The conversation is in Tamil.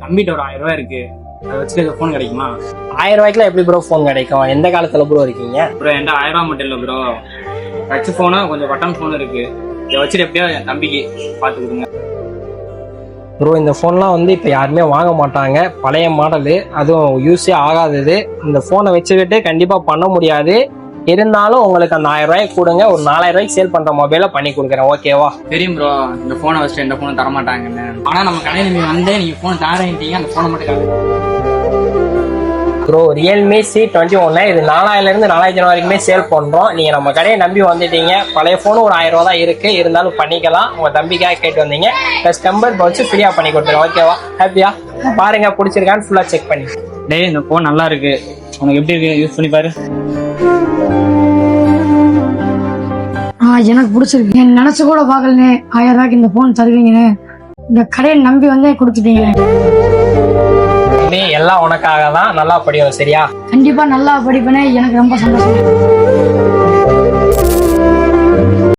தம்பிட்ட ஒரு 1000 ரூபாய் இருக்கு, அதை வச்சுட்டு ஃபோன் கிடைக்குமா? 1000 ரூபாய்க்குலாம் எப்படி ப்ரோ ஃபோன் கிடைக்கும்? எந்த காலத்துல ப்ரோ இருக்கீங்க? ப்ரோ என்கிட்ட 1000 ரூபாய் மட்டும் இல்லை ப்ரோ, டச் ஃபோனு கொஞ்சம் பட்டன் ஃபோன் இருக்கு. இதை வச்சுட்டு எப்படியோ என் தம்பிக்கு பார்த்து கொடுங்க ப்ரோ. இந்த ஃபோன்லாம் வந்து இப்போ யாருமே வாங்க மாட்டாங்க, பழைய மாடலு, அதுவும் யூஸே ஆகாதது. இந்த ஃபோனை வச்சுக்கிட்டு கண்டிப்பாக பண்ண முடியாது. இருந்தாலும் உங்களுக்கு அந்த 1000 ரூபாய்க்கு கொடுங்க, ஒரு 4000 ரூபாய்க்கு சேல் பண்ணுற மொபைலை பண்ணி கொடுக்குறேன், ஓகேவா? தெரியும் ப்ரோ, இந்த ஃபோனை வச்சுட்டு எந்த ஃபோனும் தரமாட்டாங்கன்னு. ஆனால் நம்ம கடையில் நீங்கள் வந்து நீங்கள் ஃபோன் தரேன்ட்டீங்க, அந்த ஃபோனை மட்டும் ப்ரோ ரியல்மி C21 இது 4000லேருந்து 4500 வரைக்குமே சேல் பண்ணுறோம். நீங்கள் நம்ம கடையை நம்பி வந்துட்டீங்க. பழைய ஃபோனு ஒரு 1000 ரூபா தான் இருக்குது, இருந்தாலும் பண்ணிக்கலாம். உங்கள் தம்பிக்காக கேட்டு வந்தீங்க, ப்ளஸ் டெம்பர் வச்சு ஃப்ரீயாக பண்ணி கொடுத்துருங்க, ஓகேவா? ஹாப்பியா? பாருங்கள் பிடிச்சிருக்கான்னு ஃபுல்லாக செக் பண்ணி. டேய் இந்த ஃபோன் நல்லா இருக்கு, உனக்கு எப்படி இருக்கு யூஸ் பண்ணி பாரு. எனக்கு பிடிச்சிருக்கு. என் நினைச்சு கூட பாக்கலனே 1000 ரூபாய்க்கு இந்த போன் தருவீங்கன்னு. இந்த கடையை நம்பி வந்து கொடுத்துட்டீங்க. எல்லாம் உனக்காக தான். நல்லா படியும், சரியா? கண்டிப்பா நல்லா படிப்பேனே, எனக்கு ரொம்ப சந்தோஷம்.